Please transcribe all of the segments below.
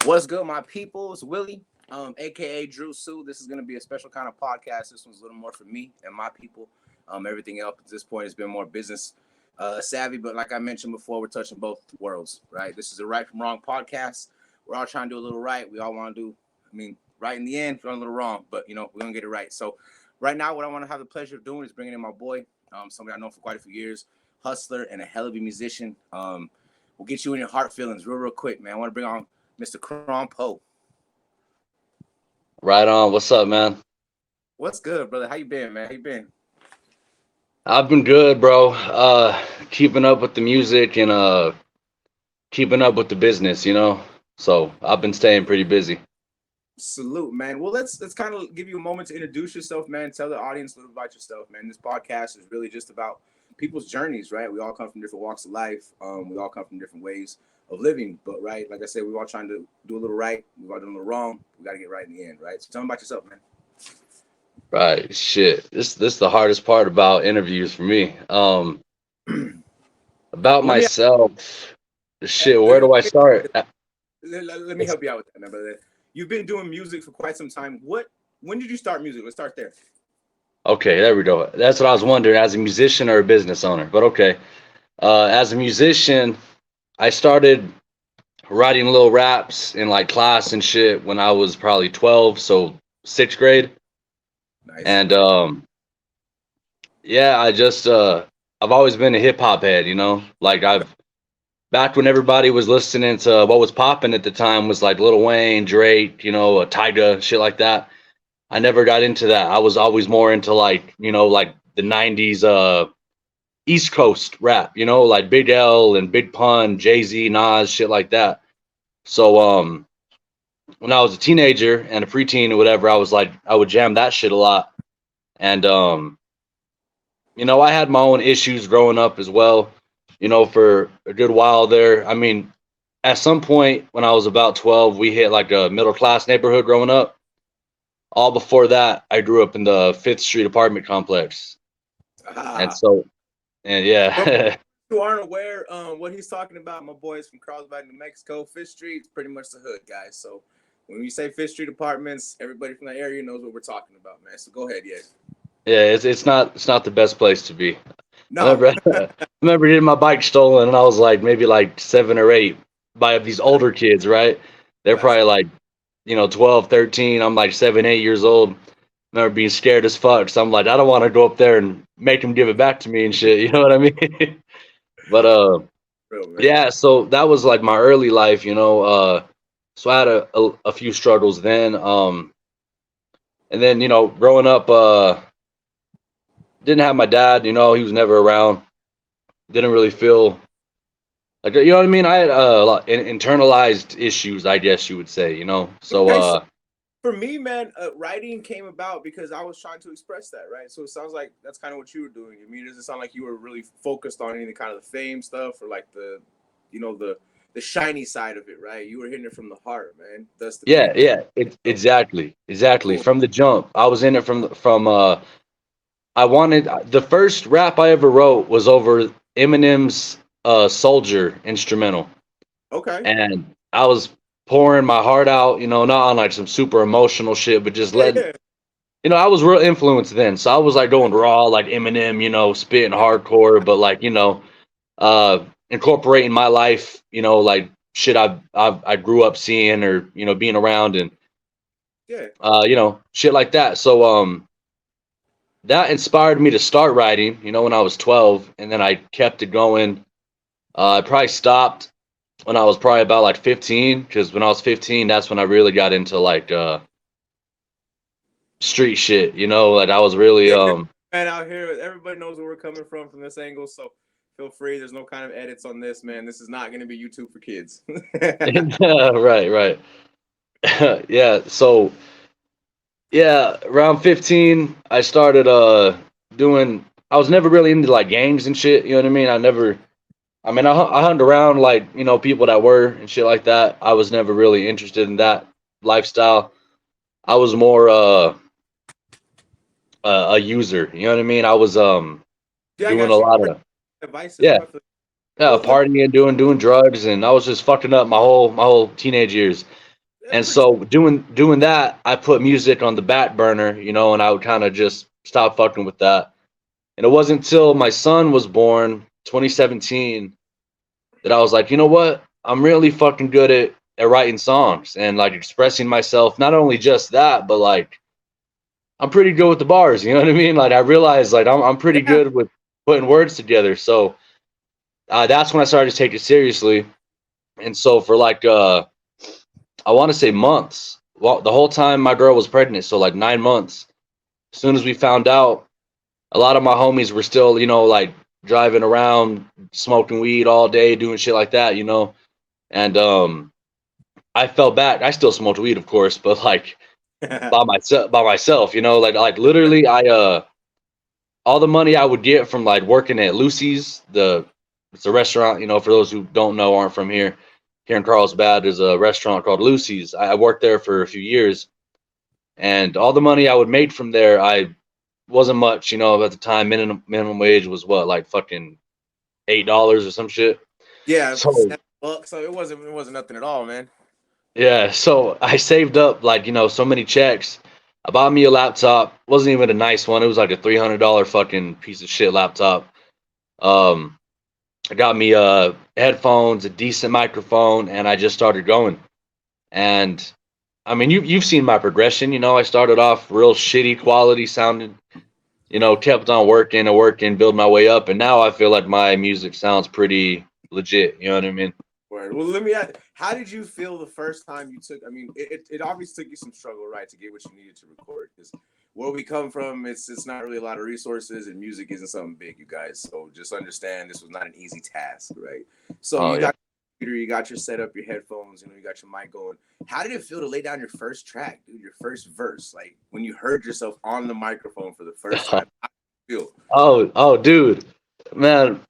What's good, my people? It's Willie, aka Drew Sue. This is gonna be a special kind of podcast. This one's a little more for me and my people. Everything else at this point has been more business savvy, but like I mentioned before, we're touching both worlds, right? This is a right from wrong podcast. We're all trying to do a little right. We all want to do, right in the end, we're a little wrong, but we're gonna get it right. So, right now, what I want to have the pleasure of doing is bringing in my boy, somebody I know for quite a few years, hustler and a hell of a musician. We'll get you in your heart feelings real quick, man. I want to bring on Mr. Chronn Poe. Right on. What's up, man? What's good, brother? How you been, man? How you been? I've been good, bro. Keeping up with the music and keeping up with the business, So I've been staying pretty busy. Salute, man. Well, let's kind of give you a moment to introduce yourself, man. Tell the audience a little about yourself, man. This podcast is really just about people's journeys, right? We all come from different walks of life. We all come from different ways of living, but right, like I said, we're all trying to do a little right. We've all done a little wrong. We got to get right in the end, right? So tell them about yourself, man. Right. Shit. This the hardest part about interviews for me. About Well, let me myself. Shit. let Where me do I start? let me help you out with that, man, brother. You've been doing music for quite some time. When did you start music? Let's start there. Okay, there we go. That's what I was wondering, as a musician or a business owner. But okay. As a musician, I started writing little raps in like class and shit when I was probably 12, so sixth grade. Nice. And yeah, I've always been a hip hop head. Like Okay. I've back when everybody was listening to what was popping at the time was like Lil Wayne, Drake, Tyga, shit like that. I never got into that. I was always more into like the 90s East Coast rap, like Big L and Big Pun, Jay-Z, Nas, shit like that. So when I was a teenager and a preteen or whatever, I was like I would jam that shit a lot. And I had my own issues growing up as well, for a good while there. I mean, at some point when I was about 12, we hit like a middle class neighborhood growing up. All before that, I grew up in the Fifth Street apartment complex. And Ah. so, and For yeah, who aren't aware, what he's talking about, my boys from Carlsbad, New Mexico. Fifth Street is pretty much the hood, guys. So when you say Fifth Street Apartments, everybody from that area knows what we're talking about, man. So go ahead, yes. yeah, it's not the best place to be. I No. remember I remember getting my bike stolen, and I was like maybe like 7 or 8 by these older kids, right? They're That's probably like 12, 13. I'm like 7, 8 years old. I remember being scared as fuck. So I'm like, I don't want to go up there and make them give it back to me and shit. You know what I mean? But real, man. yeah. So that was like my early life. So I had a few struggles then. And then growing up, didn't have my dad. He was never around. Didn't really feel like, you know what I mean. I had a lot internalized issues, I guess you would say. So Okay, so for me, man, writing came about because I was trying to express that, right? So it sounds like that's kind of what you were doing. I mean, it doesn't sound like you were really focused on any kind of the fame stuff or like the shiny side of it, right? You were hitting it from the heart, man. That's the yeah, beauty. yeah, So exactly. cool. From the jump, I was in it from. I wanted the first rap I ever wrote was over Eminem's "Soldier" instrumental, Okay. and I was pouring my heart out. Not on like some super emotional shit, but just Yeah, letting. yeah, I was real influenced then, so I was like yeah, going raw, like Eminem, spitting yeah, hardcore, but like incorporating my life, like shit I grew up seeing or being around and yeah. shit like that. So that inspired me to start writing, when I was 12, and then I kept it going. I probably stopped when I was probably about like 15, because when I was 15, that's when I really got into like street shit, like I was really Yeah, man, out here, everybody knows where we're coming from this angle. So feel free. There's no kind of edits on this, man. This is not going to be YouTube for kids. right, right. Yeah, so yeah, around 15, I started doing. I was never really into like gangs and shit. You know what I mean? I hung around like people that were and shit like that. I was never really interested in that lifestyle. I was more a user. You know what I mean? I was Yeah, I doing a got you. lot Pretty of divisive. yeah, I feel. yeah, Well, let me. partying, doing drugs, and I was just fucking up my whole teenage years. And so doing that, I put music on the back burner, you know, and I would kind of just stop fucking with that. And it wasn't until my son was born, 2017, that I was like, you know what? I'm really fucking good at writing songs and like expressing myself. Not only just that, but like I'm pretty good with the bars. You know what I mean? Like I realized like I'm pretty Yeah. good with putting words together. So that's when I started to take it seriously. And so for like I want to say months. Well, the whole time my girl was pregnant, so like 9 months. As soon as we found out, a lot of my homies were still, you know, like driving around, smoking weed all day, doing shit like that, you know. And I fell back. I still smoked weed, of course, but like by myself, you know, like literally, I all the money I would get from like working at Lucy's, it's a restaurant, you know, for those who don't know, aren't from here. Here in Carlsbad, there's a restaurant called Lucy's. I worked there for a few years, and all the money I would make from there, I wasn't much, you know. At the time, minimum wage was what, like fucking $8 or some shit. Yeah, So $7. So it wasn't nothing at all, man. yeah, so I saved up like, you know, so many checks. I bought me a laptop. Wasn't even a nice one. It was like a $300 fucking piece of shit laptop. Um, I got me headphones, a decent microphone, and I just started going. And I mean, you've seen my progression. You know, I started off real shitty quality sounding. You know, kept on working and working, build my way up, and now I feel like my music sounds pretty legit. You know what I mean? Word. Well, let me ask, how did you feel the first time you took? I mean, it obviously took you some struggle, right, to get what you needed to record. Because where we come from, it's not really a lot of resources, and music isn't something big, you guys. So just understand this was not an easy task, right? So Oh you yeah. got your computer, you got your setup, your headphones, you know, you got your mic going. How did it feel to lay down your first track, dude? Your first verse, like when you heard yourself on the microphone for the first time. How did you feel? Oh, dude, man,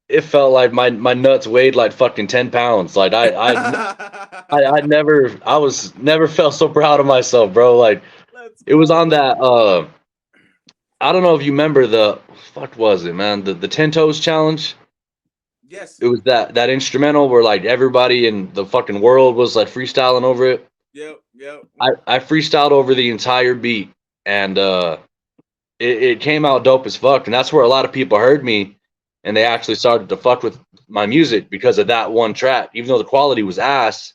it felt like my nuts weighed like fucking 10 pounds. Like I never I was never felt so proud of myself, bro. Like Let's it was go. on that I don't know if you remember the fuck was it, man, the 10 toes challenge. Yes. It was that instrumental where like everybody in the fucking world was like freestyling over it. Yep. Yep. I freestyled over the entire beat, and it came out dope as fuck, and that's where a lot of people heard me, and they actually started to fuck with my music because of that one track. Even though the quality was ass,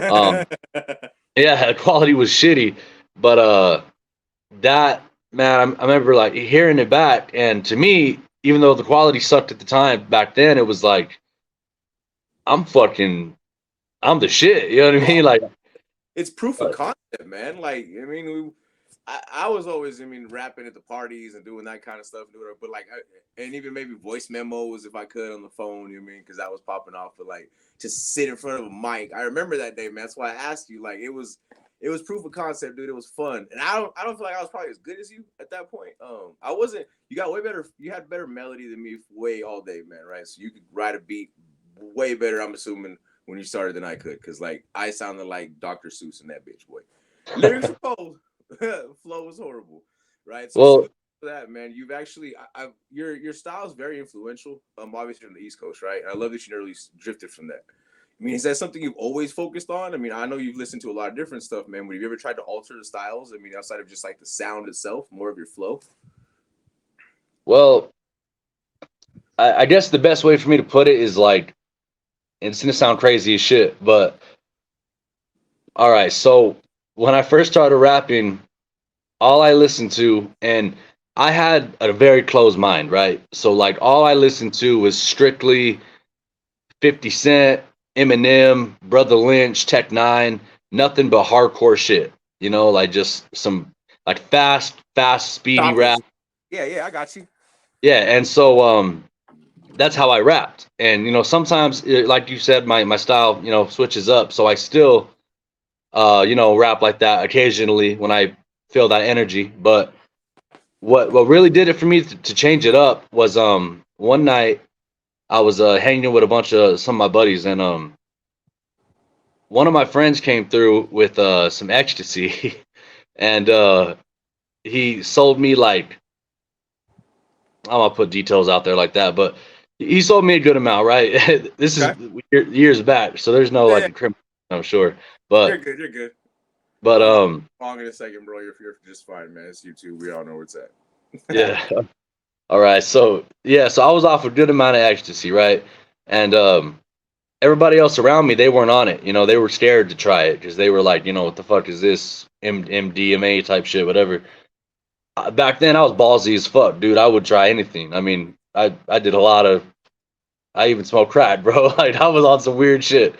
um, yeah, the quality was shitty, but that man, I remember like hearing it back, and to me, even though the quality sucked at the time back then, it was like I'm fucking, I'm the shit. You know what I mean? Like, It's proof of uh, concept, man. Like, I mean, I was always, I mean, rapping at the parties and doing that kind of stuff, but like, and even maybe voice memos if I could on the phone. You know what I mean? Because that was popping off. But like, to sit in front of a mic, I remember that day, man. That's why I asked you. Like, it was proof of concept, dude. It was fun, and I don't feel like I was probably as good as you at that point. I wasn't. You got way better. You had better melody than me way all day, man. Right? So you could write a beat way better. I'm assuming when you started than I could, because like I sounded like Dr. Seuss in that bitch, boy. Lyrics were cold, flow was horrible, right? So well, salute for that, man. You've actually, your style is very influential. Obviously from the East Coast, right? I love that you never really drifted from that. I mean, is that something you've always focused on? I mean, I know you've listened to a lot of different stuff, man. But have you ever tried to alter the styles? I mean, outside of just like the sound itself, more of your flow. well, I guess the best way for me to put it is like, and it's gonna sound crazy as shit, but all right. So when I first started rapping, all I listened to, and I had a very closed mind, right? So like all I listened to was strictly 50 Cent, Eminem, Brother Lynch, Tech Nine, nothing but hardcore shit. You know, like just some like fast, speedy rap. Choppers. Yeah, yeah, I got you. Yeah, and so that's how I rapped. And you know, sometimes like you said, my style, you know, switches up. So I still you know, rap like that occasionally when I feel that energy. But what really did it for me to change it up was one night I was hanging with a bunch of some of my buddies, and one of my friends came through with some ecstasy, and he sold me like, I don't want to put details out there like that, but he sold me a good amount, right? This is Okay. years back, so there's no Yeah. like criminal, I'm sure. You're But good. You're good. but I'm wrong in a second, bro. You're just fine, man. It's YouTube. We all know where it's at. yeah. All right. So yeah, so I was off a good amount of ecstasy, right? And everybody else around me, they weren't on it. You know, they were scared to try it because they were like, you know, what the fuck is this MDMA type shit, whatever. Back then, I was ballsy as fuck, dude. I would try anything. I mean, I did a lot of. I even smoked crack, bro. Like I was on some weird shit,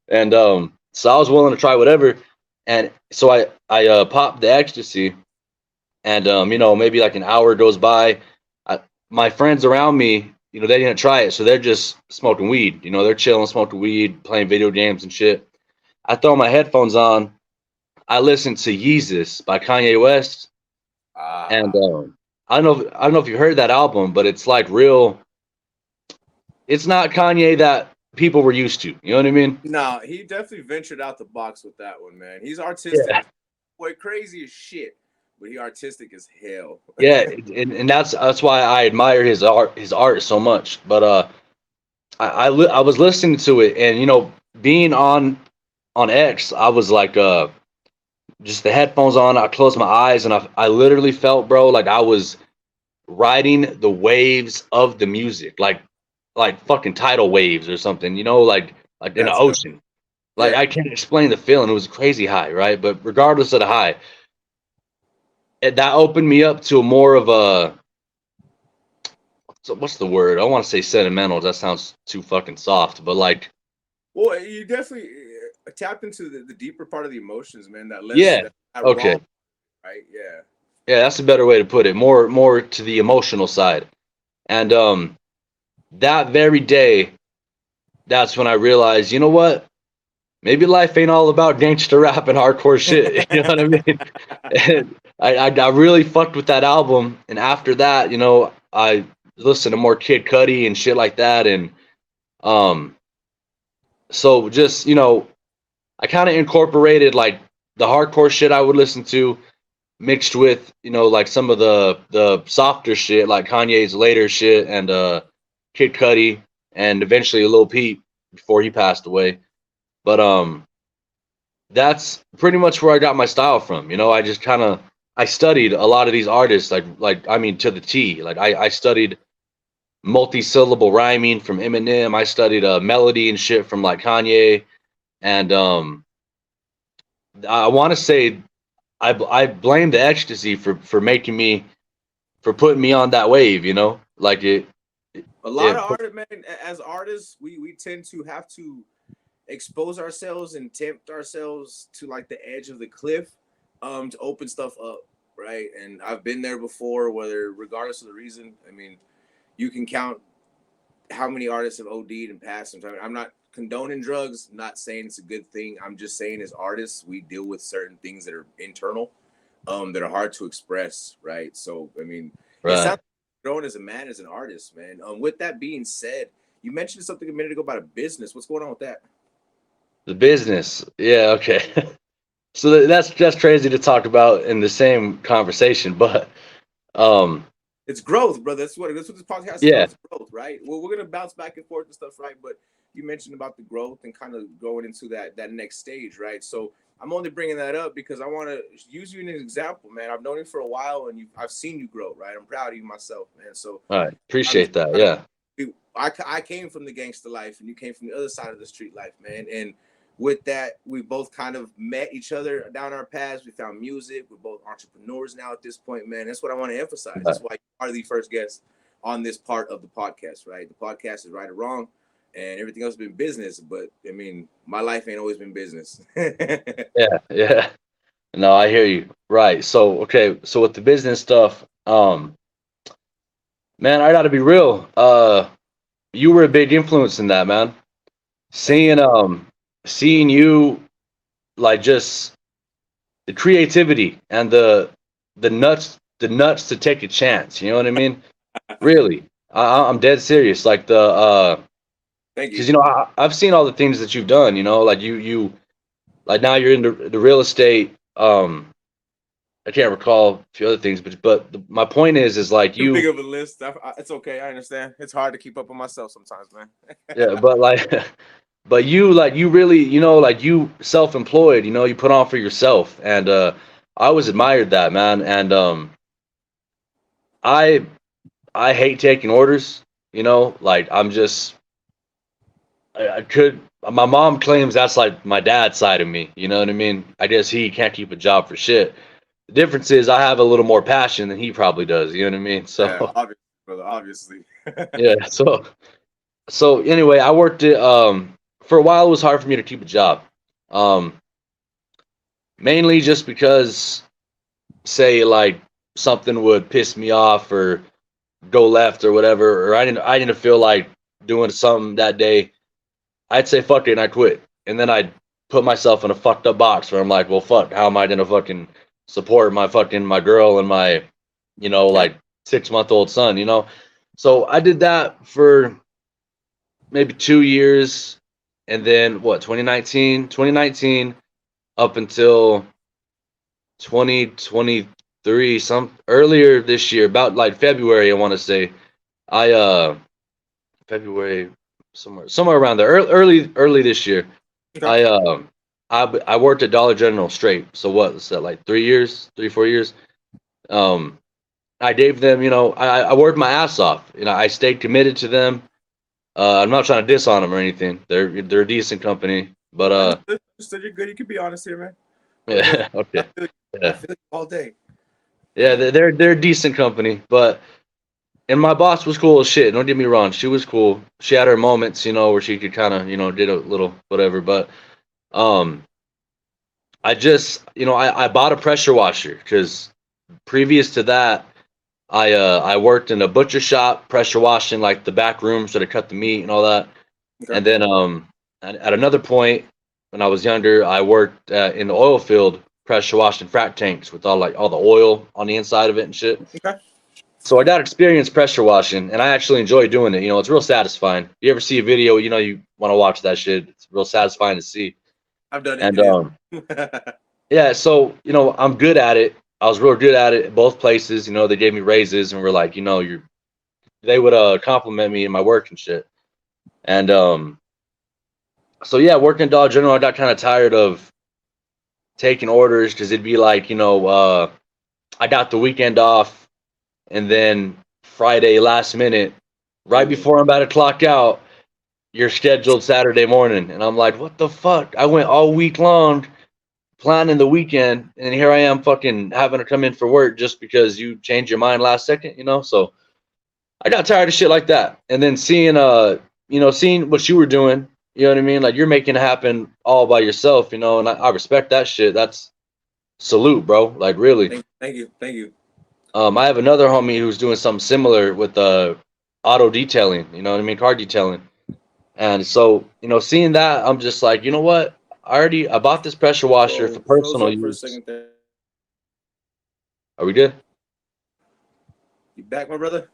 and so I was willing to try whatever. And so I popped the ecstasy, and you know, maybe like an hour goes by. I, my friends around me, you know, they didn't try it, so they're just smoking weed. You know, they're chilling, smoking weed, playing video games and shit. I throw my headphones on. I listen to Yeezus by Kanye West, and Ah. I don't know if you heard that album, but it's like real. It's not Kanye that people were used to. You know what I mean? No, he definitely ventured out the box with that one, man. He's artistic. Yeah. Boy, crazy as shit, but he artistic as hell. Yeah, and that's why I admire his art so much. But I was listening to it, and you know, being on X, I was like just the headphones on. I closed my eyes, and I literally felt, bro, like I was riding the waves of the music, like fucking tidal waves or something. You know, like in the That's dope. ocean. Like Yeah. I can't explain the feeling. It was a crazy high, right? But regardless of the high, that opened me up to a more of a, so what's the word? I want to say sentimental. That sounds too fucking soft, but like, Well, you definitely tapped into the deeper part of the emotions, man. yeah, That raw, okay, right? Yeah. yeah, that's a better way to put it. More to the emotional side, and that very day, that's when I realized, you know what? Maybe life ain't all about gangster rap and hardcore shit. You know what I mean? And I really fucked with that album, and after that, you know, I listened to more Kid Cudi and shit like that, and um, so just you know, I kind of incorporated like the hardcore shit I would listen to mixed with you know like some of the softer shit like Kanye's later shit and Kid Cudi and eventually Lil Peep before he passed away. But that's pretty much where I got my style from. You know, I just kind of I studied a lot of these artists like I mean to the T. Like I studied multi-syllable rhyming from Eminem. I studied melody and shit from like Kanye, and I want to say I blame the ecstasy for making me for putting me on that wave. You know, like A lot it of art, man. As artists, we tend to have to expose ourselves and tempt ourselves to like the edge of the cliff, to open stuff up, right? And I've been there before, whether regardless of the reason. I mean, you can count how many artists have OD'd and passed. I'm not condoning drugs, not saying it's a good thing. I'm just saying as artists, we deal with certain things that are internal, that are hard to express, right? So, I mean, it sounds right. like growing as a man, as an artist, man. With that being said, you mentioned something a minute ago about a business. What's going on with that? The business, yeah, okay. So that's crazy to talk about in the same conversation, but um, It's growth, brother. That's what this podcast is about. yeah, It's growth, right? Well, we're gonna bounce back and forth and stuff, right? But you mentioned about the growth and kind of going into that next stage, right? So I'm only bringing that up because I want to use you as an example, man. I've known you for a while, and I've seen you grow, right? I'm proud of you myself, man. So all right, I'm appreciate just that. kind of Yeah, I came from the gangster life and you came from the other side of the street life, man. And with that, we both kind of met each other down our paths. We found music. We're both entrepreneurs now at this point, man. That's what I want to emphasize. right. That's why you are the first guest on this part of the podcast, right? The podcast is right or wrong, and everything else has been business. But I mean, my life ain't always been business. Yeah, yeah. No, I hear you. Right. So okay, so with the business stuff, man, I gotta be real. You were a big influence in that, man. Thank you. Seeing you like just the creativity and the nuts to take a chance. You know what I mean? Really, I'm dead serious. Like the Thank because you. you know I've seen all the things that you've done. You know, like you like now you're in the real estate. I can't recall a few other things, but my point is like Too big you, of a list. It's okay. I understand. It's hard to keep up with myself sometimes, man. yeah, but like but you really, like you self-employed, you put on for yourself. And I always admired that, man. And I I hate taking orders, like I'm just I could my mom claims that's like my dad's side of me, you know what I mean? I guess he can't keep a job for shit. The difference is I have a little more passion than he probably does, you know what I mean? Yeah, So obviously, brother. Obviously. yeah, so anyway, I worked it for a while. It was hard for me to keep a job. Um Mainly just because, say, like something would piss me off or go left or whatever, or I didn't feel like doing something that day, I'd say fuck it and I quit. And then I'd put myself in a fucked up box where I'm like, well, fuck, how am I gonna fucking support my girl and my, Yeah. like 6 month old son, So I did that for maybe 2 years, and then what, 2019 up until 2023, some earlier this year, about like February, I want to say. I February, somewhere around there, early this year. Okay. I I worked at Dollar General straight. So what was that, like 3 years, 4 years? Um, I gave them, I worked my ass off. I stayed committed to them. I'm not trying to diss on them or anything. They're a decent company, but Understood. Understood. You're good. You can be honest here, man. All good. yeah, I okay, feel you. I yeah, feel you all day. yeah. They're a decent company, but and my boss was cool as shit. Don't get me wrong, she was cool. She had her moments, where she could kind of, did a little whatever. But um, I just, I bought a pressure washer because previous to that, I worked in a butcher shop, pressure washing like the back rooms where they cut the meat and all that. Okay. And then at another point when I was younger, I worked in the oil field, pressure washing frac tanks with all the oil on the inside of it and shit. Okay. So I got experience pressure washing, and I actually enjoy doing it. It's real satisfying. If you ever see a video, you want to watch that shit. It's real satisfying to see. I've done it. And It is. yeah, so I'm good at it. I was real good at it at both places. They gave me raises and were like, they would compliment me in my work and shit. And so yeah, working at Dollar General, I got kind of tired of taking orders because it'd be like, I got the weekend off, and then Friday last minute, right Ooh. before I'm about to clock out, you're scheduled Saturday morning. And I'm like, what the fuck? I went all week long planning the weekend, and here I am fucking having to come in for work just because you changed your mind last second. So I got tired of shit like that. And then seeing what you were doing, you know what I mean? Like, you're making it happen all by yourself, and I respect that shit. That's salute, bro. Like, really. Thank you. Thank you. I have another homie who's doing something similar with auto detailing, you know what I mean? Car detailing. And so, seeing that, I'm just like, you know what? I bought this pressure washer for Whoa, froze personal up for a use. second there. Are we good? You back, my brother?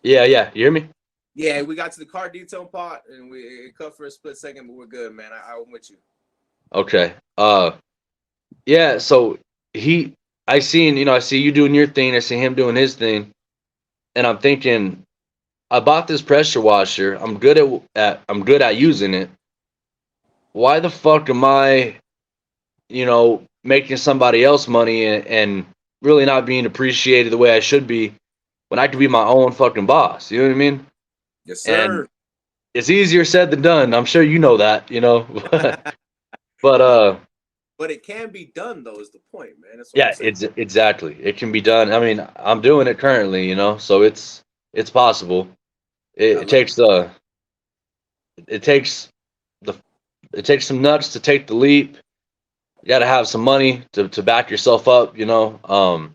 Yeah, yeah. You hear me? Yeah, we got to the car detail part, and it cut for a split second, but we're good, man. I'm with you. Okay. Yeah, so he I see you doing your thing, I see him doing his thing, and I'm thinking, I bought this pressure washer. I'm good at using it. Why the fuck am I, making somebody else money and really not being appreciated the way I should be when I could be my own fucking boss? You know what I mean? Yes, And sir. it's easier said than done. I'm sure you know that, but No, but it can be done, though, is the point, man. That's what I'm yeah, saying. it's exactly. It can be done. I mean, I'm doing it currently, so it's possible. It, I it love takes it takes the it takes some nuts to take the leap. You got to have some money to back yourself up. Yeah,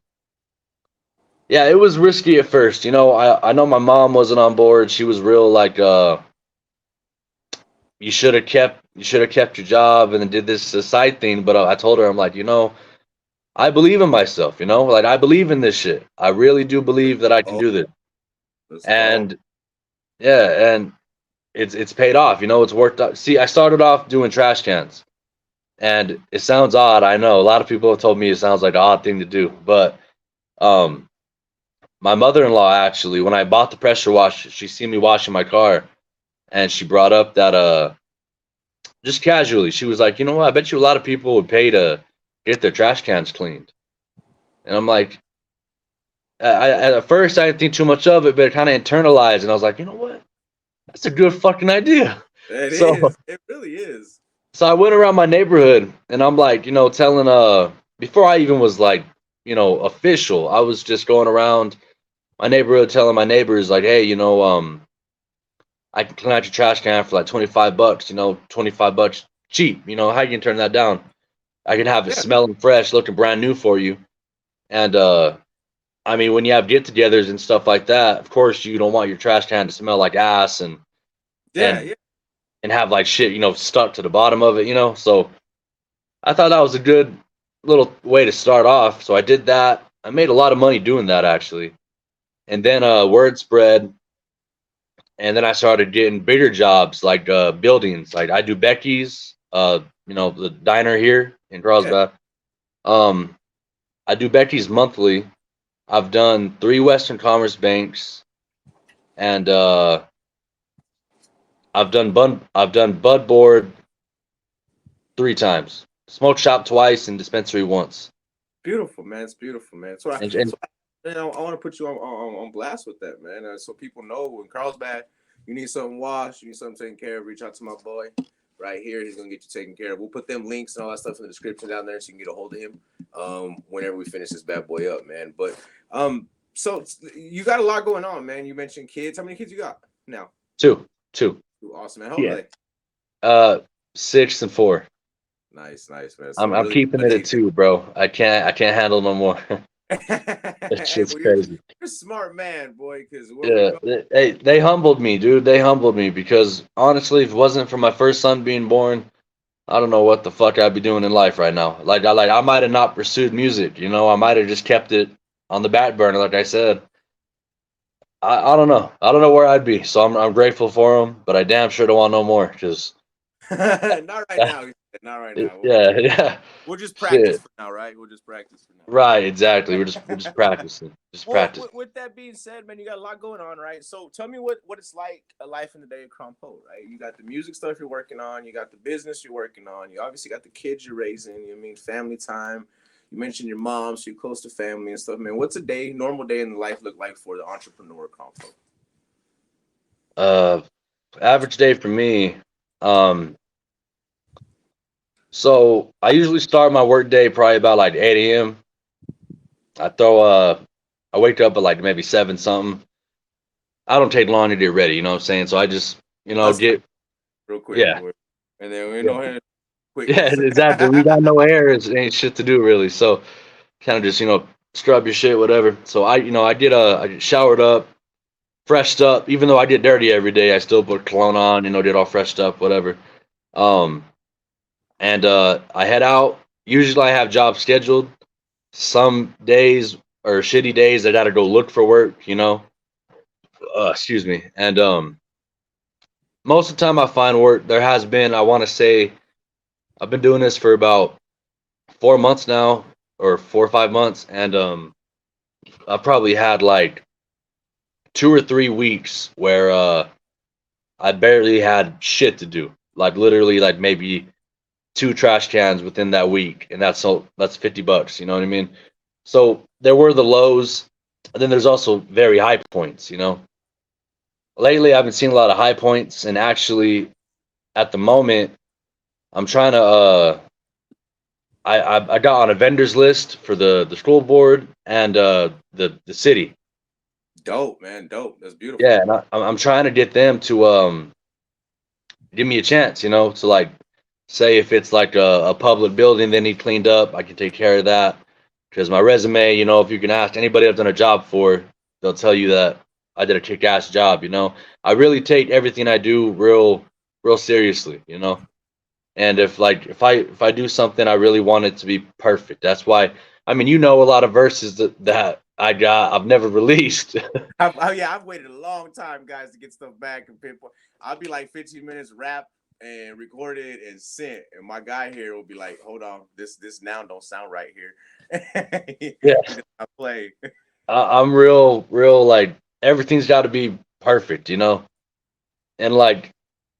it was risky at first. I know my mom wasn't on board. She was real like, you should have kept your job and then did this side thing. But I told her, I'm like, I believe in myself. Like, I believe in this shit. I really do it. believe that I can Oh, do this. let's go. And yeah, and it's paid off. It's worked out. See, I started off doing trash cans, and it sounds odd. I know a lot of people have told me it sounds like an odd thing to do, but um, my mother-in-law, actually, when I bought the pressure wash, she seen me washing my car, and she brought up that just casually, she was like, you know what? I bet you a lot of people would pay to get their trash cans cleaned. And I'm like, at first I didn't think too much of it, but it kind of internalized, and I was like, you know what? That's a good fucking idea. It So is. It really is. so I went around my neighborhood, and I'm like, telling before I even was like, official, I was just going around my neighborhood telling my neighbors like, hey, I can clean out your trash can for like $25, 25 bucks cheap. How you can turn that down? I can have it Yeah. smelling fresh, looking brand new for you. And I mean, when you have get-togethers and stuff like that, of course you don't want your trash can to smell like ass Yeah. and Yeah. and have like shit, stuck to the bottom of it. So I thought that was a good little way to start off. So I did that. I made a lot of money doing that actually. And then word spread, and then I started getting bigger jobs like buildings. Like I do Becky's, the diner here in Yeah. Carlsbad. Um, I do Becky's monthly. I've done 3 Western Commerce Banks, and I've done Bud Board 3 times, Smoke Shop twice, and Dispensary once. Beautiful, man. It's beautiful, man. So I, And so I, man, I want to put you on blast with that, man. So people know when Carlsbad, you need something washed, you need something taken care of. Reach out to my boy right here. He's gonna get you taken care of. We'll put them links and all that stuff in the description down there, so you can get a hold of him whenever we finish this bad boy up, man. But so you got a lot going on, man. You mentioned kids. How many kids you got now? two. Awesome, man. How old are Yeah. they? 6 and 4. Nice, nice, man. I'm So I'm really keeping good it at age. 2, bro. I can't handle no more. That Hey, shit's well, you're crazy. a smart man, boy. Because where we Yeah, come. they humbled me, dude. They humbled me because honestly, if it wasn't for my first son being born, I don't know what the fuck I'd be doing in life right now. I might have not pursued music, I might have just kept it on the back burner, like I said. I don't know. I don't know where I'd be. So I'm grateful for them, but I damn sure don't want no more. Because Not right now. Not right now. yeah, yeah, We'll just practice shit. for now, right? We'll just practice for Right, exactly. We're just now. practicing, just Well, practicing. with that being said, man, you got a lot going on, right? So tell me what it's like a life in the day of Chronn Poe, right? You got the music stuff you're working on, you got the business you're working on, you obviously got the kids you're raising. You know what I mean, family time. You mentioned your mom, so you're close to family and stuff, man. What's a normal day in the life look like for the entrepreneur Chronn Poe? Uh, Average day for me. Um, so I usually start my work day probably about like 8 a.m. I throw I wake up at like maybe 7 something. I don't take long to get ready, you know what I'm saying? So I just, Us get real quick, yeah. and then we Yeah. know Yeah, quickness. exactly. We got no errands, ain't shit to do really. So kind of just, scrub your shit, whatever. So I get showered up, freshed up, even though I get dirty every day, I still put cologne on, get all freshed up, whatever. Um and I head out. Usually I have jobs scheduled. Some days or shitty days I gotta go look for work. Excuse me. And most of the time I find work. There has been, I want to say, I've been doing this for about 4 months now, or 4 or 5 months, and I probably had like 2 or 3 weeks where I barely had shit to do. Like literally, like maybe 2 trash cans within that week, and that's $50. You know what I mean? So there were the lows, and then there's also very high points. Lately, I've been seeing a lot of high points, and actually, at the moment, I'm trying to. I got on a vendors list for the school board and the city. Dope, man. Dope. That's beautiful. Yeah, and I'm trying to get them to give me a chance. To like say if it's like a public building they need cleaned up, I can take care of that. Because my resume, if you can ask anybody I've done a job for, they'll tell you that I did a kick-ass job. I really take everything I do real seriously. And if I do something, I really want it to be perfect. That's why, I mean, a lot of verses that I've never released. Yeah, I've waited a long time, guys, to get stuff back and pinpoint. I'll be like 15 minutes rap and record it and sent, and my guy here will be like, "Hold on, this now don't sound right here." Yeah, He does not play. I'm real like everything's got to be perfect. And like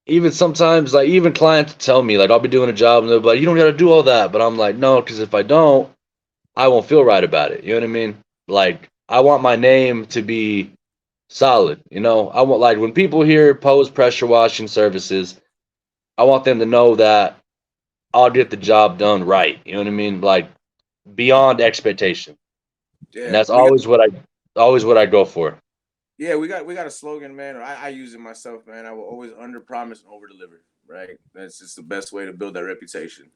even sometimes, like even clients tell me like I'll be doing a job and they're like, you don't got to do all that, but I'm like, no, because if I don't, I won't feel right about it. You know what I mean? Like I want my name to be solid. You know, I want like when people hear Poe's pressure washing services, I want them to know that I'll get the job done right. You know what I mean? Like beyond expectation, and Yeah, that's always what I go for. we got a slogan, man. Or I use it myself, man. I will always under promise and over deliver. Right. That's just the best way to build that reputation.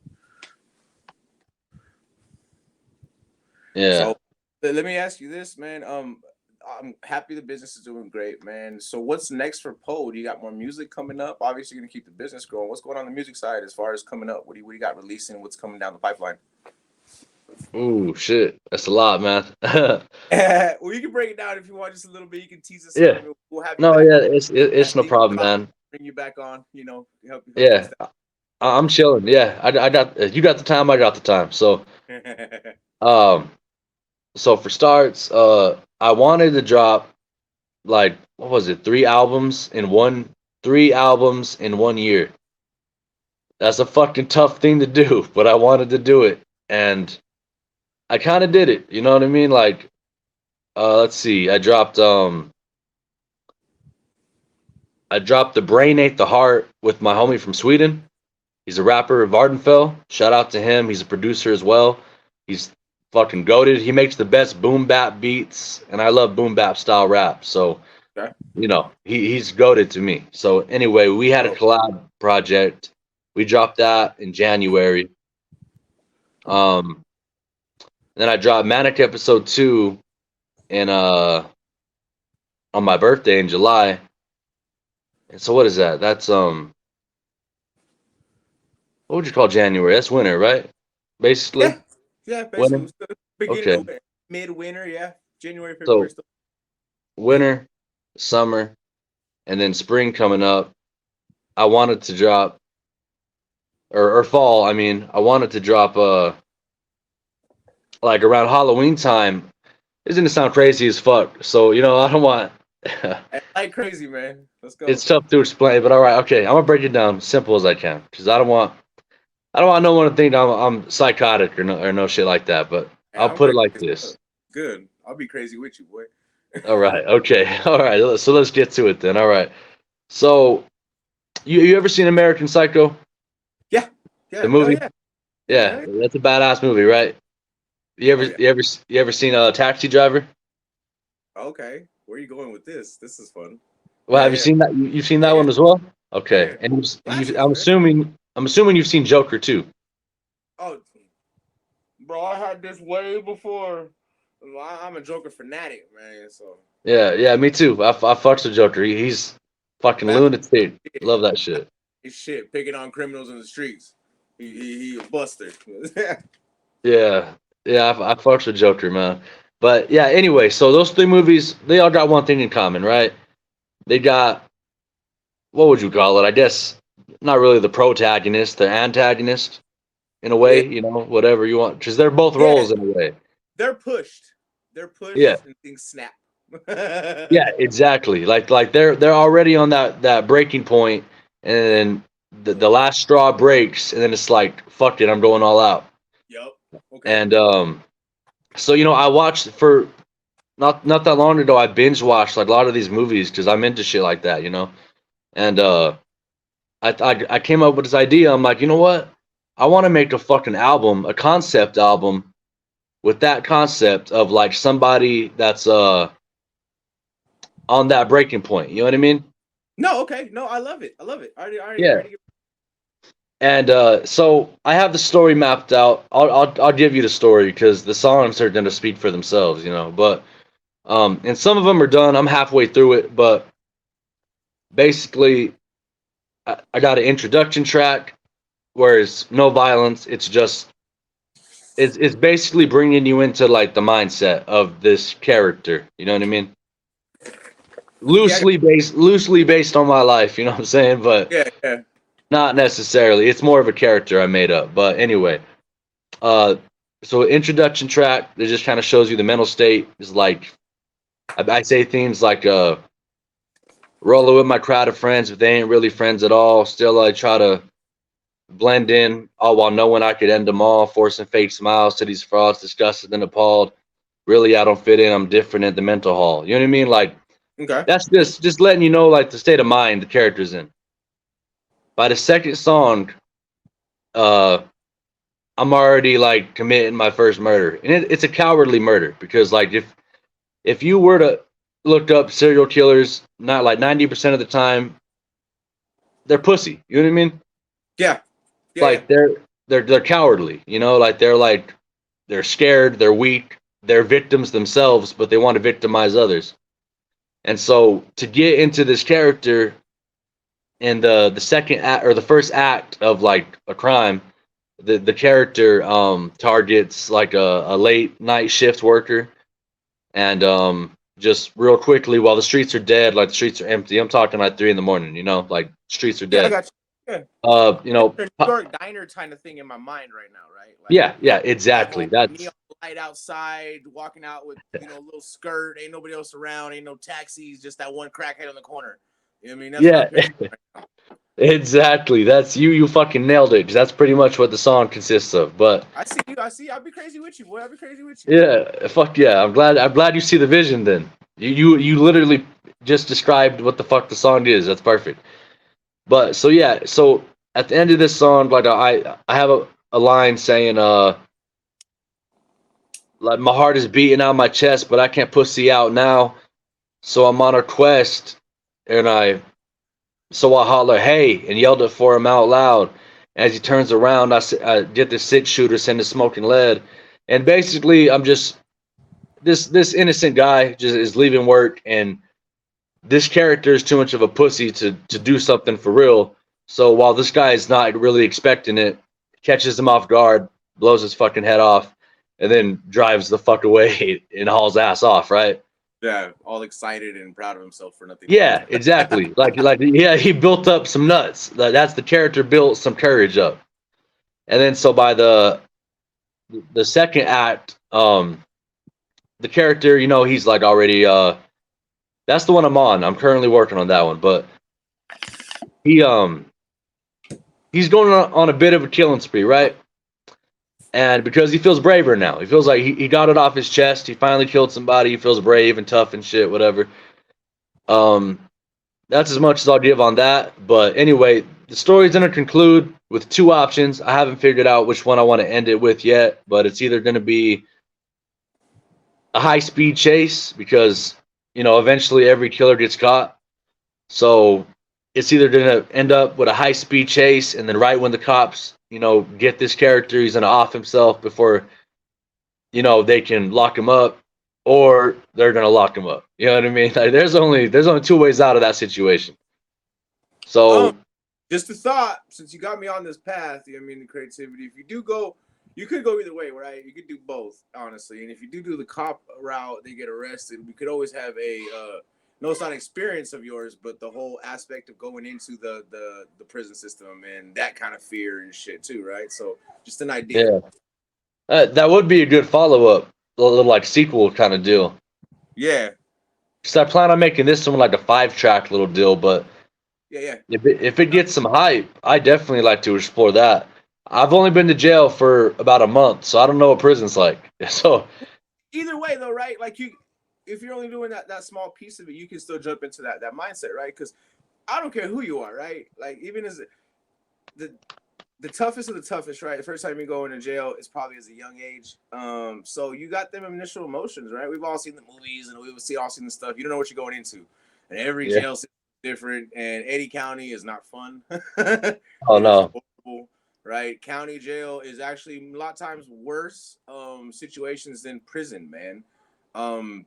Yeah. So let me ask you this, man. I'm happy the business is doing great, man. So what's next for Poe? Do you got more music coming up? Obviously, you're gonna keep the business growing. What's going on the music side as far as coming up? What do you got releasing? What's coming down the pipeline? Ooh, shit. That's a lot, man. Well, you can break it down if you want, just a little bit. You can tease us Yeah. some. We'll have you No, back yeah, on. it's no problem, man. Bring you back on. Help you Yeah, establish I'm brand. chilling. Yeah, I got you got the time, I got the time. So, um, so for starts, I wanted to drop like what was it, 3 albums in 1 year. That's a fucking tough thing to do, but I wanted to do it, and I kind of did it. You know what I mean? Like, let's see, I dropped the Brain Ate the Heart with my homie from Sweden. He's a rapper, Vardenfell. Shout out to him. He's a producer as well. He's fucking goated. He makes the best boom bap beats, and I love boom bap style rap. So, Okay. he's goated to me. So anyway, we had a Oh, collab project. We dropped that in January. Um, then I dropped Manic Episode 2 in on my birthday in July. And so what is that? That's what would you call January? That's winter, right? Basically, yeah, yeah. winter. Basically, it's the beginning Okay. of winter, mid-winter. Yeah, January, February. So Still. winter, summer, and then spring coming up. I wanted to drop or fall. I mean, I wanted to drop like around Halloween time. It's gonna sound crazy as fuck. So I don't want. I like crazy, man. Let's It's go. tough to explain, but all right, okay. I'm gonna break it down simple as I can because I don't want no one to think I'm psychotic or no shit like that. But Hey, I'll I'm put it crazy. like As fuck. this. Good. I'll be crazy with you, boy. All right, okay, all right. So let's get to it then. All right. So you ever seen American Psycho, Yeah, the yeah, hell movie? yeah, yeah, Yeah, hell yeah. that's a badass movie, right? You ever Oh yeah. you ever you ever seen a Taxi Driver? Okay, where are you going with this? This is fun. Well, Yeah, have you yeah, seen that? You've seen that yeah, one as well? yeah. Okay, and Classics, I'm man. assuming you've seen Joker too. Oh, bro, I had this way before. I'm a Joker fanatic, man. So Yeah, yeah, me too. I fucks with Joker. He's fucking Batman, lunatic. shit, Love that shit. his shit, picking on criminals in the streets. He a buster. Yeah, yeah, I fucks with Joker, man. But yeah, anyway, so those three movies, they all got one thing in common, right? They got what would you call it? I guess not really the protagonist, the antagonist in a yeah, way, whatever you want, because they're both yeah. roles in a way. They're pushed. They're Yeah, pushed and things snap. yeah, exactly. Like they're already on that breaking point, and then the last straw breaks, and then it's like fuck it, I'm going all out. Yep. Okay. And so I watched for not that long ago. I binge watched like a lot of these movies because I'm into shit like that. And I came up with this idea. I'm like, you know what? I want to make a fucking album, a concept album with that concept of like somebody that's on that breaking point. You know what I mean? No. Okay. No. I love it. I love it. I Yeah. already. And so I have the story mapped out. I'll give you the story because the songs are gonna speak for themselves. But and some of them are done. I'm halfway through it, but basically I got an introduction track where it's no violence. It's basically bringing you into like the mindset of this character. You know what I mean? Yeah. Loosely based on my life. You know what I'm saying? But Yeah. Yeah. not necessarily. It's more of a character I made up. But anyway, uh, so introduction track that just kind of shows you the mental state is like I say things like rolling with my crowd of friends, but they ain't really friends at all. Still, I try to blend in, all while knowing I could end them all, forcing fake smiles to these frauds, disgusted and appalled. Really, I don't fit in. I'm different at the mental hall. You know what I mean? Like Okay. that's just letting you know like the state of mind the character's in. By the second song, uh, I'm already like committing my first murder, and it's a cowardly murder because like if you were to look up serial killers, not like 90% of the time they're pussy. You know what I mean? Yeah. Yeah. Yeah. Like they're cowardly. You know, like they're scared, they're weak, they're victims themselves, but they want to victimize others. And so to get into this character in the second act or the first act of like a crime, the character targets like a late night shift worker and just real quickly while the streets are dead, like the streets are empty. I'm talking like 3 in the morning, you know, like streets are Yeah. I dead. got you. Yeah. You know, A New York diner kind of thing in my mind right now, right? Like yeah, yeah, that exactly. whole That's neon light outside, walking out with a little skirt, ain't nobody else around, ain't no taxis, just that one crackhead on the corner. You know what I mean? That's what yeah, I'm picturing right now. exactly. That's you. You fucking nailed it. 'Cause that's pretty much what the song consists of. But I see you. I see. I'll be crazy with you, boy. I'll be crazy with you. yeah, fuck yeah. I'm glad. I'm glad you see the vision. Then you literally just described what the fuck the song is. That's perfect. But so yeah. So at the end of this song, like I have a line saying like my heart is beating out my chest, but I can't pussy out now. So I'm on a quest, and I holler hey and yelled it for him out loud. As he turns around, I get the six shooter send the smoking lead, and basically I'm just this innocent guy just is leaving work, and this character is too much of a pussy to do something for real. So while this guy is not really expecting it, catches him off guard, blows his fucking head off, and then drives the fuck away and hauls ass off. Right? Yeah, all excited and proud of himself for nothing Yeah, more. exactly. Like yeah, he built up some nuts. That's the character built some courage up. And then so by the second act, the character, you know, he's like already that's the one I'm on. I'm currently working on that one, but he he's going on a bit of a killing spree, right? And because he feels braver now, he feels like he got it off his chest. He finally killed somebody. He feels brave and tough and shit, whatever. Um, that's as much as I'll give on that. But anyway, the story's gonna conclude with two options. I haven't figured out which one I want to end it with yet, but it's either gonna be a high speed chase because you know eventually every killer gets caught. So it's either gonna end up with a high speed chase, and then right when the cops get this character, he's gonna off himself before they can lock him up, or they're gonna lock him up. You know what I mean? Like, there's only two ways out of that situation. um, So just a thought. Since you got me on this path, you know what I mean, the creativity. If you do go, you could go either way, right? You could do both, honestly. And if you do the cop route, they get arrested. We could always have a no, it's not an experience of yours, but the whole aspect of going into the prison system and that kind of fear and shit too, right? So just an idea. yeah, that would be a good follow up, a little like sequel kind of deal. Yeah, Because I plan on making this one like a 5 track little deal, but yeah, yeah. if it gets some hype, I definitely like to explore that. I've only been to jail for about a month, so I don't know what prison's like. So Either way, though, right? Like if you're only doing that small piece of it, you can still jump into that mindset, right? Because I don't care who you are, right? Like even as the the toughest of the toughest, right? The first time you go into jail is probably as a young age. So you got them initial emotions, right? We've all seen the movies and we've all seen the stuff. You don't know what you're going into, and every yeah, jail system is different. And Eddie County is not fun. It oh is no, horrible, right? County jail is actually a lot of times worse situations than prison, man.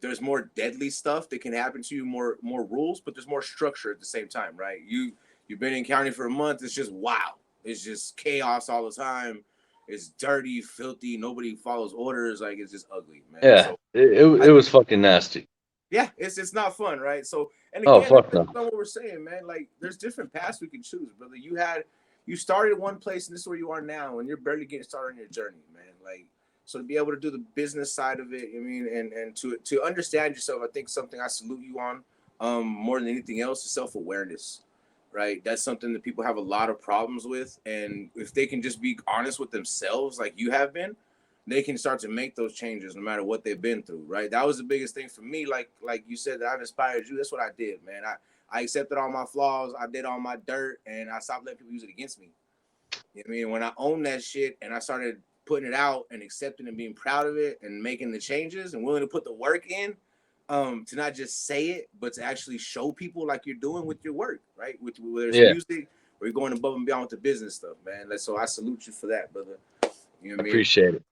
There's more deadly stuff that can happen to you, more rules, but there's more structure at the same time, right? You've been in county for a month. It's just wow. It's just chaos all the time. It's dirty, filthy. Nobody follows orders. Like it's just ugly, man. yeah, So it I, was fucking nasty. yeah, it's not fun, right? So and Oh again, fuck that's no. not what we're saying, man. Like there's different paths we can choose, brother. You started one place and this is where you are now, and you're barely getting started on your journey, man. Like so to be able to do the business side of it, I mean, and to understand yourself, I think something I salute you on. more than anything else is self-awareness, right? That's something that people have a lot of problems with, and if they can just be honest with themselves like you have been, they can start to make those changes no matter what they've been through, right? That was the biggest thing for me. Like you said, that I've inspired you. That's what I did, man. I accepted all my flaws, I did all my dirt, and I stopped letting people use it against me. You know what I mean? When I owned that shit and I started putting it out and accepting and being proud of it and making the changes and willing to put the work in, to not just say it, but to actually show people like you're doing with your work, right? With whether it's Yeah, music or you're going above and beyond with the business stuff, man. So I salute you for that, brother. You know what I mean? appreciate it.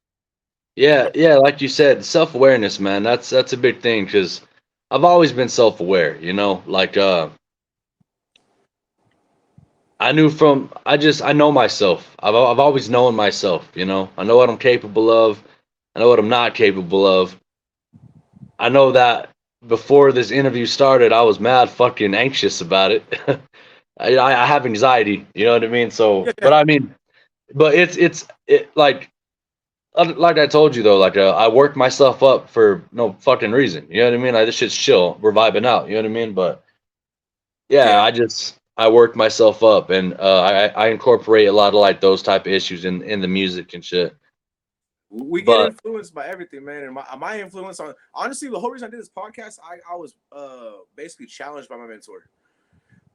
Yeah, yeah, like you said, self-awareness, man. That's a big thing because I've always been self-aware, like I knew from I know myself. I've always known myself, I know what I'm capable of. I know what I'm not capable of. I know that before this interview started, I was mad fucking anxious about it. I have anxiety, you know what I mean? So, Yeah. but I mean, but like I told you though, like I worked myself up for no fucking reason. You know what I mean? Like this shit's chill. We're vibing out. You know what I mean? But yeah, Yeah. I work myself up, and I incorporate a lot of like those type of issues in the music and shit. We get But influenced by everything, man. And my influence on honestly, the whole reason I did this podcast, I was basically challenged by my mentor.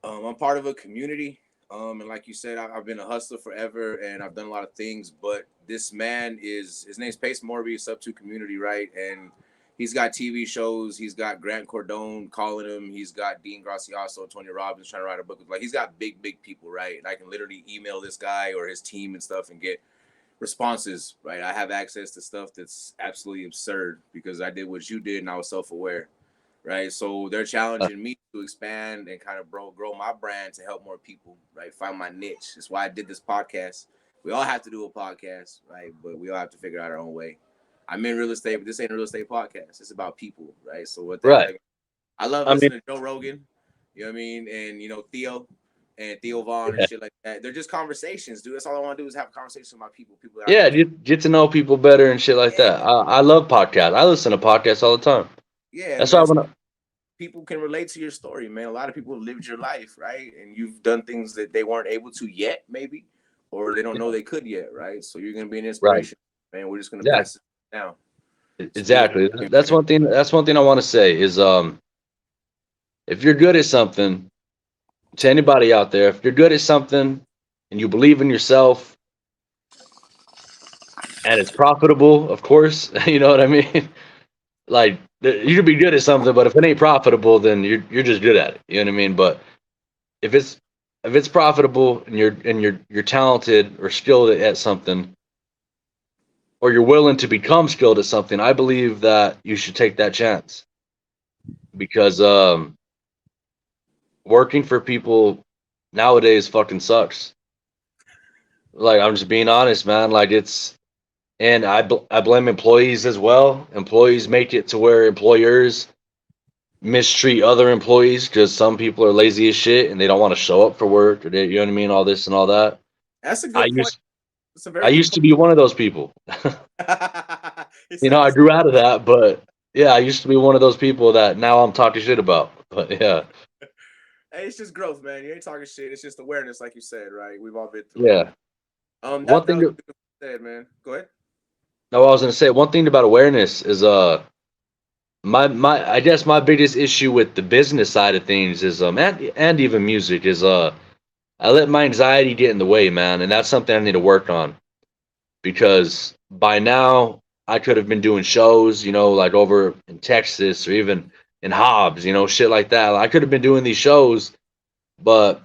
I'm part of a community. And like you said, I've been a hustler forever and I've done a lot of things. But this man his name's Pace Morby, sub to community, right? And he's got TV shows. He's got Grant Cardone calling him. He's got Dean Graciaso, Tony Robbins trying to write a book. Like he's got big people, right? And I can literally email this guy or his team and stuff and get responses, right? I have access to stuff that's absolutely absurd because I did what you did and I was self-aware, right? So they're challenging me to expand and kind of grow my brand to help more people, right? Find my niche. That's why I did this podcast. We all have to do a podcast, right? But we all have to figure out our own way. I'm in real estate, but this ain't a real estate podcast. It's about people, right? So what the hell? right, I love I mean, listening to Joe Rogan, you know what I mean, and Theo and Theo Vaughn and yeah, shit like that. They're just conversations, dude. That's all I want to do is have a conversation with my people, people that I yeah, can just get to know people better and shit like yeah, that. I love podcasts. I listen to podcasts all the time. yeah, That's why man. So when people can relate to your story, man. A lot of people have lived your life, right? And you've done things that they weren't able to yet, maybe, or they don't know they could yet, right? So you're gonna be an right, inspiration, man. We're just gonna yeah, pass it down. It's a beautiful exactly. thing, That's man. one thing. That's one thing I want to say is if you're good at something, to anybody out there, if you're good at something and you believe in yourself and it's profitable, of course, you know what I mean? Like you could be good at something, but if it ain't profitable, then you're just good at it. You know what I mean? But if it's if it's profitable and you're talented or skilled at something, or you're willing to become skilled at something, I believe that you should take that chance because working for people nowadays fucking sucks. Like I'm just being honest, man. Like it's and I blame employees as well. Employees make it to where employers mistreat other employees because some people are lazy as shit and they don't want to show up for work or you know what I mean, all this and all that. That's a I good point. used It's a I very good used to be one of those people. point. It's You know, like I it's grew out of that, but yeah, I used to be one of those people that now I'm talking shit about. But yeah, hey, it's just growth, man. You ain't talking shit. It's just awareness, like you said, right? We've all been through it. yeah. One That thing was that beautiful said, man. Go ahead. no, I was gonna say one thing about awareness is my I guess my biggest issue with the business side of things is and even music is I let my anxiety get in the way, man, and that's something I need to work on because by now I could have been doing shows, like over in Texas or even in Hobbs, shit like that. I could have been doing these shows, but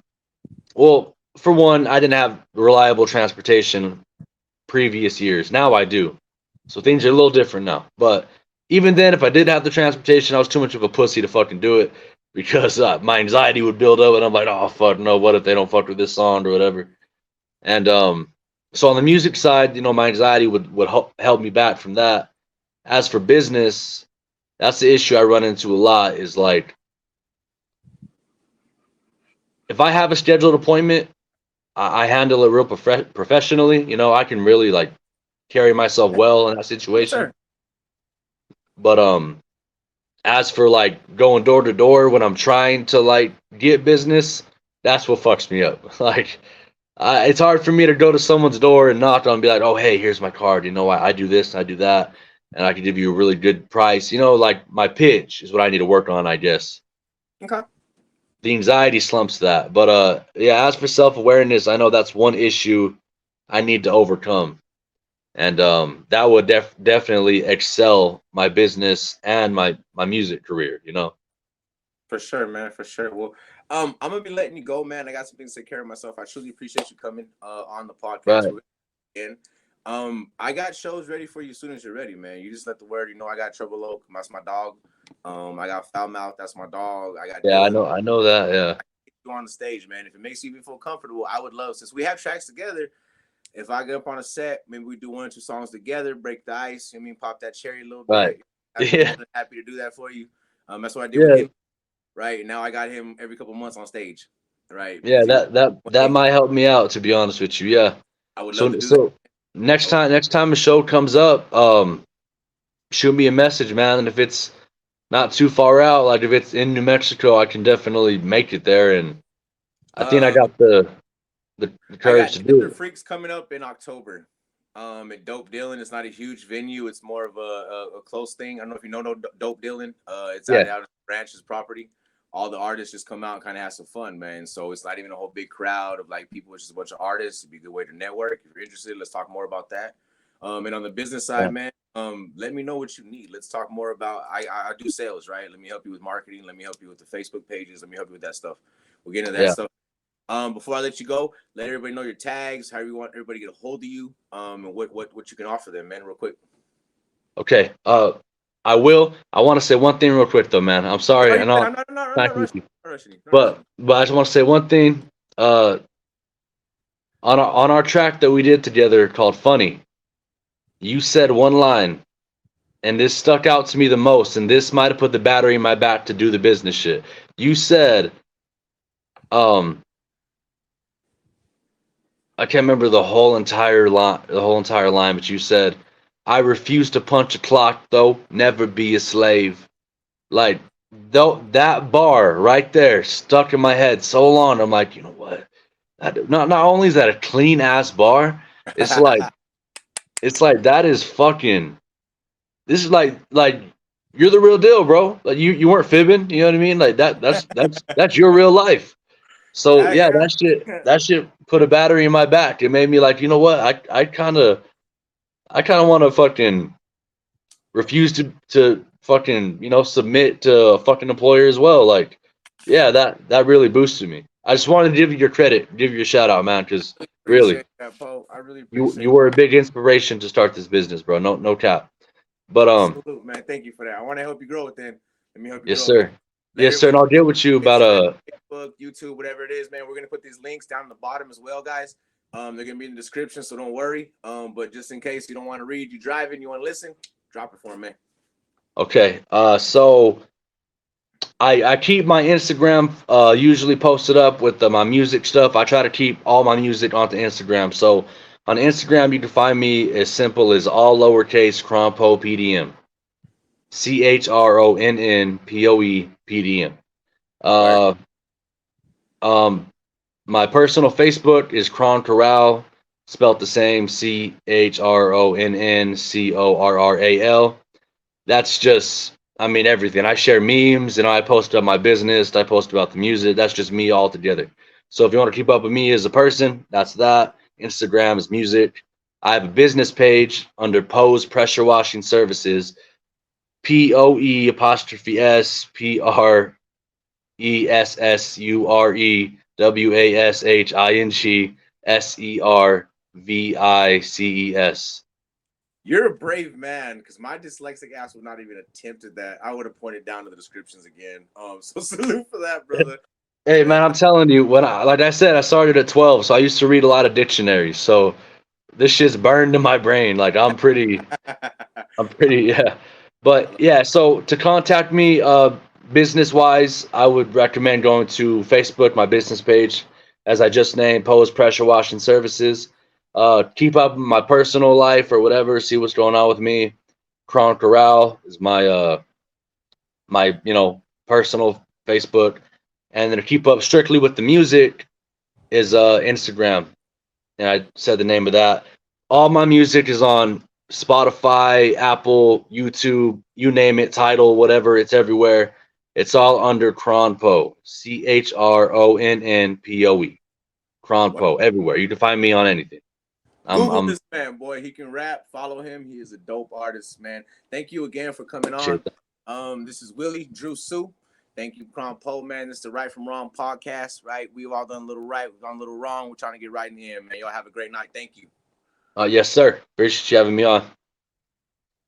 well, for one, I didn't have reliable transportation previous years. Now I do. So things are a little different now. But even then, if I did have the transportation, I was too much of a pussy to fucking do it because my anxiety would build up and I'm like, oh, fuck, no, what if they don't fuck with this song or whatever? And so on the music side, my anxiety would help me back from that. As for business, that's the issue I run into a lot is like, if I have a scheduled appointment, I handle it real professionally. I can really like carry myself well in that Yes, situation. sir. But as for like going door to door when I'm trying to like get business, that's what fucks me up. Like, it's hard for me to go to someone's door and knock on and be like, oh, hey, here's my card. You know, I do this, I do that, and I can give you a really good price. You know, like my pitch is what I need to work on, I guess. Okay. The anxiety slumps that. But yeah, as for self awareness, I know that's one issue I need to overcome. And that would definitely excel my business and my music career, you know. For sure, man. For sure. Well, I'm gonna be letting you go, man. I got some things to take care of myself. I truly appreciate you coming on the podcast. Right. We're in. I got shows ready for you as soon as you're ready, man. You just let the word. You know, I got Trouble Oak. That's my dog. I got Foul Mouth. That's my dog. I got Yeah, Dylan. I know that. Yeah. You on the stage, man. If it makes you even feel comfortable, I would love. Since we have tracks together, if I get up on a set, maybe we do 1 or 2 songs together, break the ice. I mean, pop that cherry a little Right. bit. I'd be more Yeah. than happy to do that for you. That's what I did with Yeah. him. Right now, I got him every couple months on stage. Right, Yeah. because he was That might help me out, to be honest with you. Yeah. I would love to So do that. next time a show comes up, shoot me a message, man. And if it's not too far out, like if it's in New Mexico, I can definitely make it there. And I think I Um, got the I courage got to do Desert it. Freaks coming up in October. At Dope Dylan, it's not a huge venue. It's more of a close thing. I don't know if you know no Dope Dylan. It's Yeah. out of Branch's property. All the artists just come out and kind of have some fun, man. So it's not even a whole big crowd of like people. It's just a bunch of artists. It'd be a good way to network. If you're interested, let's talk more about that. And on the business Yeah. side, man, let me know what you need. Let's talk more about. I do sales, right? Let me help you with marketing. Let me help you with the Facebook pages. Let me help you with that stuff. We'll get into that Yeah. stuff. Before I let you go, let everybody know your tags, how you want everybody to get a hold of you, and what you can offer them, man, real quick. Okay. I will. I want to say one thing real quick though, man. I'm Yeah, sorry. you I good. know I'm I'm not not rushing. you, Not rushing you. Not rushing but you. I just want to say one thing. On our track that we did together called "Funny," you said one line, and this stuck out to me the most. And this might have put the battery in my back to do the business shit. You said, um, I can't remember the whole entire line, but you said, "I refuse to punch a clock, though, never be a slave." Like, though that bar right there stuck in my head so long. I'm like, you know what? Not only is that a clean ass bar, it's like that is fucking. This is like you're the real deal, bro. Like you weren't fibbing. You know what I mean? Like that's your real life. So yeah, Yeah, yeah. that shit put a battery in my back. It made me like, you know what? I kind of want to fucking refuse to fucking, you know, submit to a fucking employer as well. Like, yeah, that really boosted me. I just wanted to give you your credit, give you a shout out, man, because really, Appreciate that, Poe. I really you appreciate were a big inspiration to start this business, bro. No cap. But salute, man. Thank you for that. I want to help you grow it. Then let me help you yes, grow, man. sir. Let Yes, sir. And everybody I'll get with you know about Instagram, Facebook, YouTube, whatever it is, man. We're gonna put these links down in the bottom as well, guys. They're gonna be in the description, so don't worry. But just in case you don't want to read, you driving, you want to listen, drop it for him, man. Okay. So I keep my Instagram usually posted up with my music stuff. I try to keep all my music onto Instagram. So on Instagram, you can find me as simple as all lowercase Chronn Poe PDM. CHRONNPOE PDM. Word. Uh, um, my personal Facebook is Chronn Corral, spelt the same CHRONNCORRAL. That's just, I mean, everything. I share memes, and I post about my business. I post about the music. That's just me all together. So if you want to keep up with me as a person, that's that. Instagram is music. I have a business page under Poe's Pressure Washing Services. POEPRESSUREWASHINGSERVICES. You're a brave man, because my dyslexic ass would not even attempted that. I would have pointed down to the descriptions again. So salute for that, brother. Hey Man, man, I'm telling you, like I said, I started at 12, so I used to read a lot of dictionaries. So this shit's burned in my brain. Like I'm pretty yeah. I But love yeah, so to contact me business wise, I would recommend going to Facebook, my business page, as I just named, Poe's Pressure Washing Services. Keep up with my personal life or whatever, see what's going on with me. Chronn Corral is my my personal Facebook, and then to keep up strictly with the music is Instagram. And I said the name of that. All my music is on Spotify, Apple, YouTube, you name it, Tidal, whatever. It's everywhere. It's all under Chronn Poe, ChroNnPoe, Chronn What? Poe, everywhere. You can find me on anything. I'm, Google I'm this man, boy. He can rap. Follow him. He is a dope artist, man. Thank you again for coming on. shit. This is Willie Drew Sue. Thank you, Chronn Poe, man. This is the Right from Wrong podcast, right? We've all done a little right, we've done a little wrong. We're trying to get right in the end, man. Y'all have a great night. Thank you. Yes, sir. Appreciate you having me on.